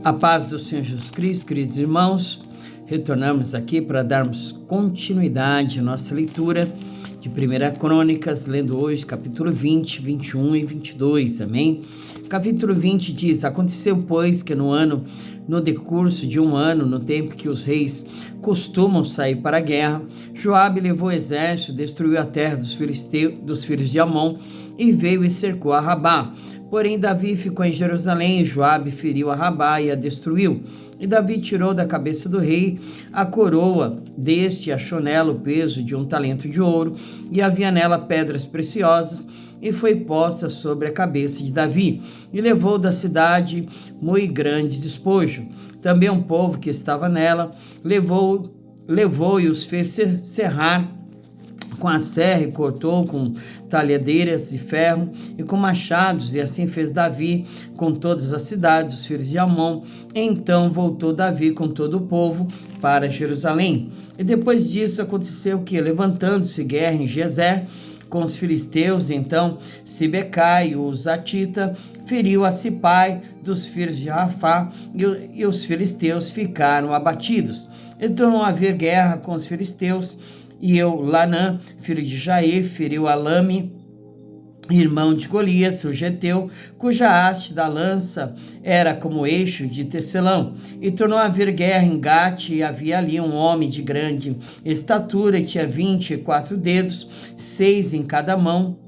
A paz do Senhor Jesus Cristo, queridos irmãos, retornamos aqui para darmos continuidade à nossa leitura de 1 Crônicas, lendo hoje capítulo 20, 21 e 22, amém? Capítulo 20 diz: Aconteceu, pois, que no decurso de um ano, no tempo que os reis costumam sair para a guerra, Joabe levou o exército, destruiu a terra dos filhos de Amon e veio e cercou a Rabá. Porém, Davi ficou em Jerusalém, e Joabe feriu a Rabá e a destruiu. E Davi tirou da cabeça do rei a coroa deste, achou nela o peso de 1 talento de ouro, e havia nela pedras preciosas, e foi posta sobre a cabeça de Davi, e levou da cidade muito grande despojo. Também um povo que estava nela levou e os fez serrar com a serra, e cortou com talhadeiras de ferro e com machados, e assim fez Davi com todas as cidades, os filhos de Amon. Então voltou Davi com todo o povo para Jerusalém. E depois disso aconteceu que, levantando-se guerra em Gezer com os filisteus, então Sibecai, o Zatita, feriu a Sipai dos filhos de Rafá, e os filisteus ficaram abatidos. E tornou a haver guerra com os filisteus, e Lanã, filho de Jair, feriu Alame, irmão de Golias, o geteu, cuja haste da lança era como eixo de tecelão. E tornou a haver guerra em Gate, e havia ali um homem de grande estatura, e tinha 24 dedos, 6 em cada mão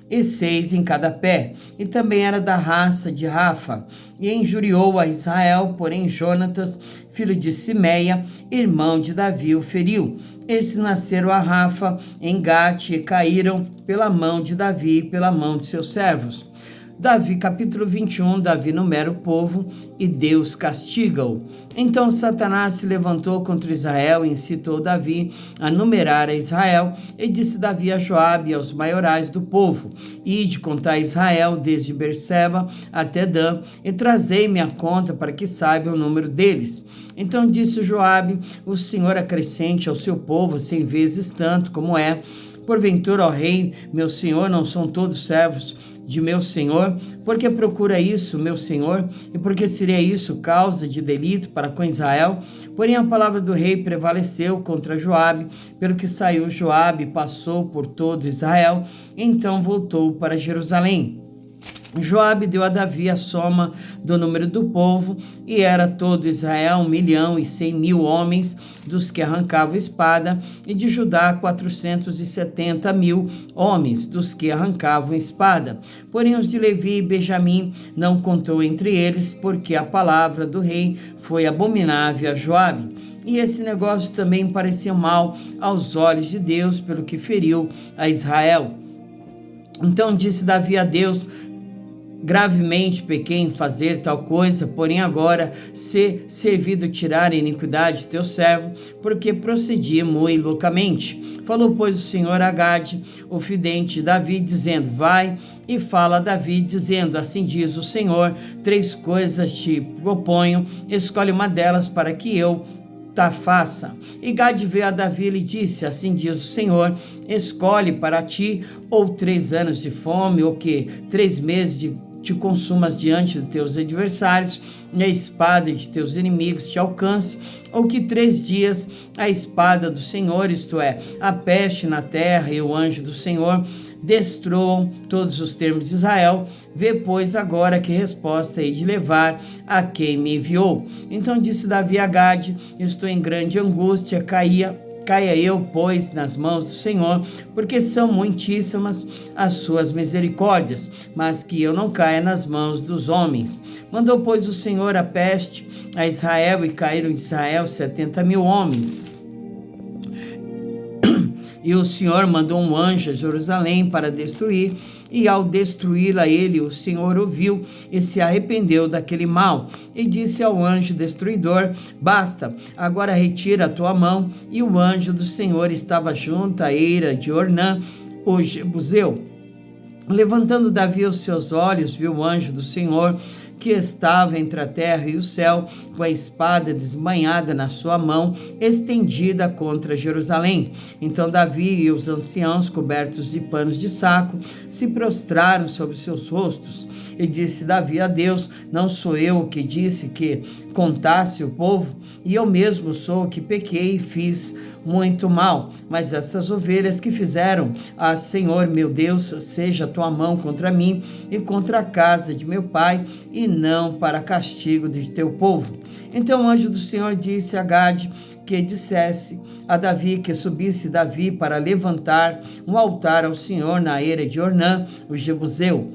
e 6 em cada pé, e também era da raça de Rafa, e injuriou a Israel. Porém Jonatas, filho de Simeia, irmão de Davi, o feriu. Esses nasceram a Rafa em Gate e caíram pela mão de Davi e pela mão de seus servos. Davi, capítulo 21, Davi numera o povo e Deus castiga-o. Então Satanás se levantou contra Israel e incitou Davi a numerar a Israel, e disse Davi a Joabe e aos maiorais do povo: Ide contar Israel desde Berseba até Dan, e trazei-me a conta para que saiba o número deles. Então disse Joabe: O Senhor acrescente ao seu povo 100 vezes tanto como é. Porventura, ó rei, meu senhor, não são todos servos de meu senhor? Porque procura isso, meu senhor? E porque seria isso causa de delito para com Israel? Porém a palavra do rei prevaleceu contra Joabe, pelo que saiu Joabe e passou por todo Israel, então voltou para Jerusalém. Joabe deu a Davi a soma do número do povo, e era todo Israel 1.100.000 homens, dos que arrancavam espada, e de Judá 470.000 homens, dos que arrancavam espada. Porém os de Levi e Benjamim não contou entre eles, porque a palavra do rei foi abominável a Joabe. E esse negócio também pareceu mal aos olhos de Deus, pelo que feriu a Israel. Então disse Davi a Deus: Gravemente pequei em fazer tal coisa, porém agora se servido tirar a iniquidade de teu servo, porque procedi muito loucamente. Falou, pois, o Senhor a Gade, o fidente de Davi, dizendo: Vai e fala a Davi, dizendo: Assim diz o Senhor, 3 coisas te proponho, escolhe uma delas para que eu faça. E Gade veio a Davi e lhe disse: Assim diz o Senhor, escolhe para ti ou 3 anos de fome, ou que 3 meses te consumas diante de teus adversários, e a espada de teus inimigos te alcance, ou que 3 dias a espada do Senhor, isto é, a peste na terra, e o anjo do Senhor destruam todos os termos de Israel. Vê, pois, agora que resposta hei de levar a quem me enviou. Então disse Davi a Gade: Estou em grande angústia, caia eu, pois, nas mãos do Senhor, porque são muitíssimas as suas misericórdias, mas que eu não caia nas mãos dos homens. Mandou, pois, o Senhor a peste a Israel, e caíram de Israel 70.000 homens. E o Senhor mandou um anjo a Jerusalém para destruir, e ao destruí-la ele, o Senhor ouviu e se arrependeu daquele mal, e disse ao anjo destruidor: Basta, agora retira a tua mão. E o anjo do Senhor estava junto à eira de Ornã, o Jebuseu. Levantando Davi os seus olhos, viu o anjo do Senhor, que estava entre a terra e o céu, com a espada desmanhada na sua mão, estendida contra Jerusalém. Então Davi e os anciãos, cobertos de panos de saco, se prostraram sobre seus rostos. E disse Davi a Deus: não sou eu o que disse que contasse o povo? E eu mesmo sou o que pequei e fiz muito mal. Mas estas ovelhas que fizeram, Senhor meu Deus, seja a tua mão contra mim e contra a casa de meu pai, e não para castigo de teu povo. Então o anjo do Senhor disse a Gade que dissesse a Davi que subisse Davi para levantar um altar ao Senhor na eira de Ornã, o Jebuseu.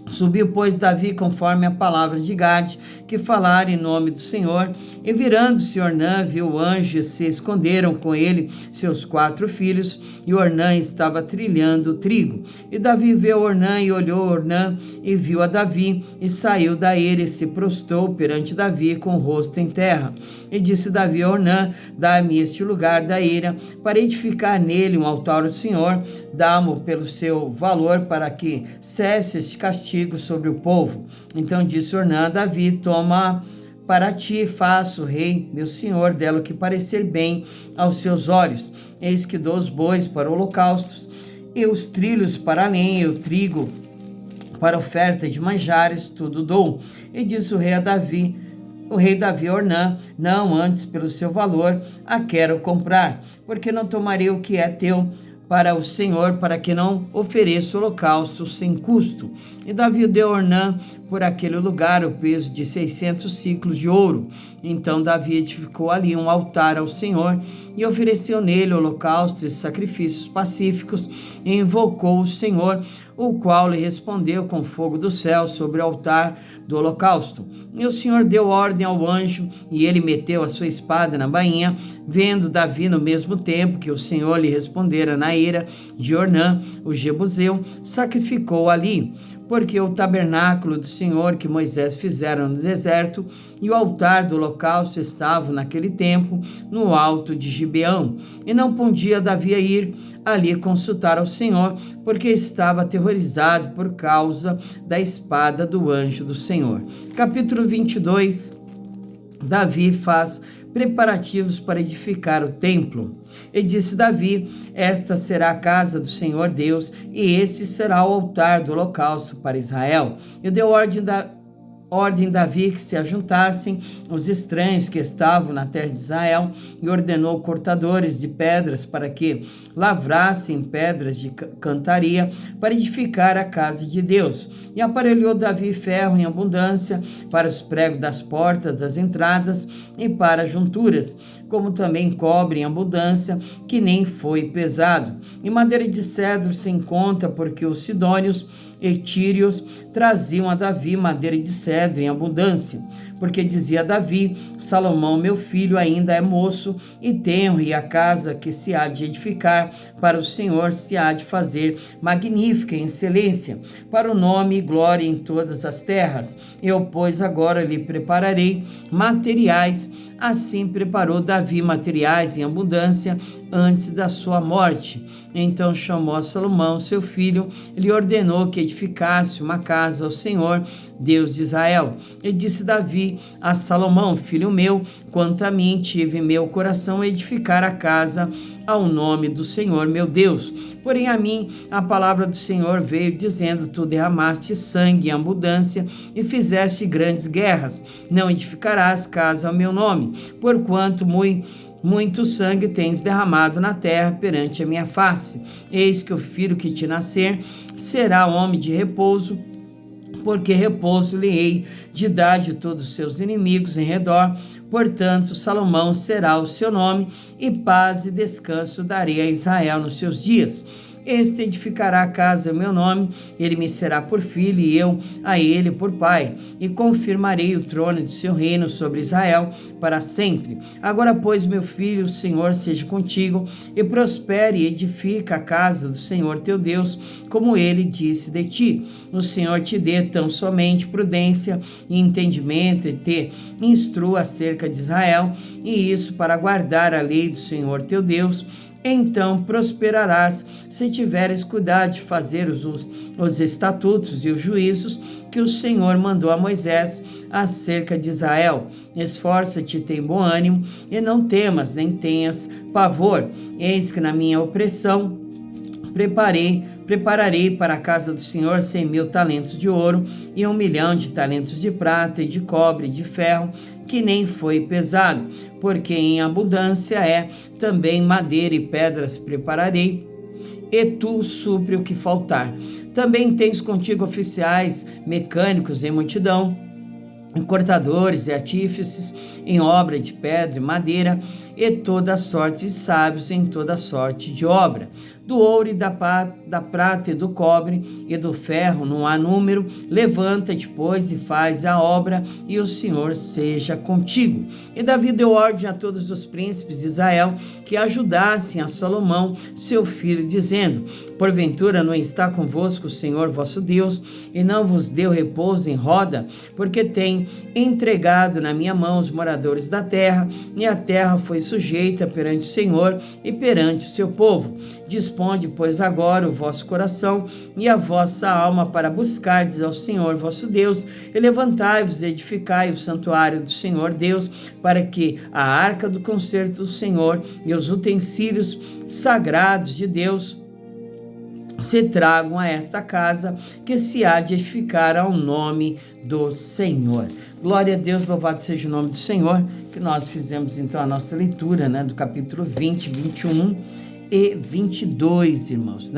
Subiu, pois, Davi conforme a palavra de Gade, que falara em nome do Senhor, e virando-se Ornã, viu o anjo, e se esconderam com ele seus 4 filhos, e Ornã estava trilhando trigo. E Davi viu Ornã, e olhou Ornã, e viu a Davi, e saiu da eira, e se prostrou perante Davi com o rosto em terra. E disse Davi a Ornã: dá-me este lugar da eira, para edificar nele um altar ao Senhor, dá-mo pelo seu valor, para que cesse este castigo sobre o povo. Então disse Ornã a Davi: toma para ti, faço, rei, meu senhor, dela o que parecer bem aos seus olhos. Eis que dou os bois para holocaustos, e os trilhos para a lenha, e o trigo para oferta de manjares, tudo dou. E disse o rei Davi a Ornã: não, antes pelo seu valor a quero comprar, porque não tomarei o que é teu para o Senhor, para que não ofereça holocausto sem custo. E Davi deu a Ornã por aquele lugar o peso de 600 ciclos de ouro. Então Davi edificou ali um altar ao Senhor e ofereceu nele holocaustos e sacrifícios pacíficos, e invocou o Senhor, o qual lhe respondeu com fogo do céu sobre o altar do holocausto. E o Senhor deu ordem ao anjo, e ele meteu a sua espada na bainha. Vendo Davi no mesmo tempo que o Senhor lhe respondera na eira de Ornã, o Jebuseu, sacrificou ali, porque o tabernáculo do Senhor que Moisés fizera no deserto e o altar do holocausto estavam naquele tempo no alto de Gibeão. E não podia Davi ir ali consultar ao Senhor, porque estava aterrorizado por causa da espada do anjo do Senhor. Capítulo 22. Davi faz preparativos para edificar o templo. E disse Davi: esta será a casa do Senhor Deus, e esse será o altar do holocausto para Israel. E deu ordem Davi que se ajuntassem os estranhos que estavam na terra de Israel, e ordenou cortadores de pedras para que lavrassem pedras de cantaria para edificar a casa de Deus. E aparelhou Davi ferro em abundância para os pregos das portas das entradas e para as junturas, como também cobre em abundância, que nem foi pesado. E madeira de cedro sem conta, porque os sidônios e tírios traziam a Davi madeira de cedro em abundância, porque dizia Davi: Salomão, meu filho, ainda é moço e tenro, e a casa que se há de edificar para o Senhor se há de fazer magnífica em excelência, para o nome e glória em todas as terras. Eu, pois, agora lhe prepararei materiais. Assim preparou Davi materiais em abundância antes da sua morte. Então chamou a Salomão, seu filho, e lhe ordenou que edificasse uma casa ao Senhor, Deus de Israel. E disse Davi a Salomão: filho meu, quanto a mim, tive em meu coração edificar a casa ao nome do Senhor meu Deus. Porém a mim a palavra do Senhor veio dizendo: tu derramaste sangue em abundância e fizeste grandes guerras. Não edificarás casa ao meu nome, porquanto muito sangue tens derramado na terra perante a minha face. Eis que o filho que te nascer será homem de repouso, porque repouso lhe hei de dar de todos os seus inimigos em redor. Portanto, Salomão será o seu nome, e paz e descanso darei a Israel nos seus dias. Este edificará a casa em meu nome, ele me será por filho, e eu a ele por pai, e confirmarei o trono de seu reino sobre Israel para sempre. Agora, pois, meu filho, o Senhor seja contigo, e prospere e edifica a casa do Senhor teu Deus, como ele disse de ti. O Senhor te dê tão somente prudência e entendimento, e te instrua acerca de Israel, e isso para guardar a lei do Senhor teu Deus. Então prosperarás, se tiveres cuidado de fazer os estatutos e os juízos que o Senhor mandou a Moisés acerca de Israel. Esforça-te, tem bom ânimo, e não temas, nem tenhas pavor. Eis que na minha opressão preparei Prepararei para a casa do Senhor 100.000 talentos de ouro e 1.000.000 de talentos de prata e de cobre e de ferro, que nem foi pesado, porque em abundância é. Também madeira e pedras prepararei, e tu supre o que faltar. Também tens contigo oficiais mecânicos em multidão, cortadores e artífices em obra de pedra e madeira, e toda sorte de sábios em toda sorte de obra. Do ouro e da prata e do cobre e do ferro não há número. Levanta-te, pois, e faz a obra, e o Senhor seja contigo. E Davi deu ordem a todos os príncipes de Israel que ajudassem a Salomão, seu filho, dizendo: porventura não está convosco o Senhor vosso Deus, e não vos deu repouso em roda? Porque tem entregado na minha mão os moradores da terra, e a terra foi sujeita perante o Senhor e perante o seu povo. Disponde, pois, agora o vosso coração e a vossa alma para buscardes ao Senhor vosso Deus, e levantai-vos e edificai o santuário do Senhor Deus, para que a arca do concerto do Senhor e os utensílios sagrados de Deus se tragam a esta casa, que se há de edificar ao nome do Senhor. Glória a Deus, louvado seja o nome do Senhor, que nós fizemos então a nossa leitura, do capítulo 20, 21 e 22, irmãos,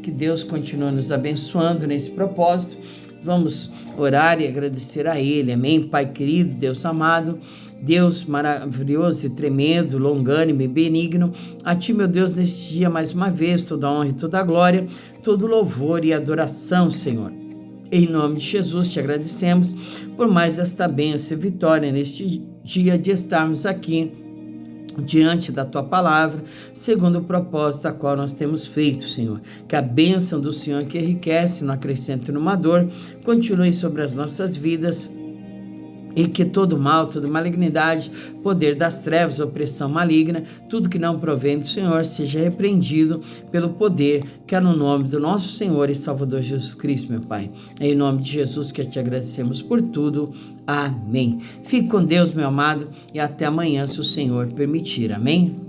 Que Deus continue nos abençoando nesse propósito. Vamos orar e agradecer a Ele, amém? Pai querido, Deus amado, Deus maravilhoso e tremendo, longânimo e benigno, a Ti, meu Deus, neste dia, mais uma vez, toda honra e toda glória, todo louvor e adoração, Senhor. Em nome de Jesus, te agradecemos por mais esta bênção e vitória neste dia de estarmos aqui diante da Tua palavra, segundo o propósito a qual nós temos feito, Senhor. Que a bênção do Senhor, que enriquece, não acrescenta numa dor, continue sobre as nossas vidas, e que todo mal, toda malignidade, poder das trevas, opressão maligna, tudo que não provém do Senhor, seja repreendido pelo poder que há no nome do nosso Senhor e Salvador Jesus Cristo, meu Pai. É em nome de Jesus que te agradecemos por tudo. Amém. Fique com Deus, meu amado, e até amanhã, se o Senhor permitir. Amém.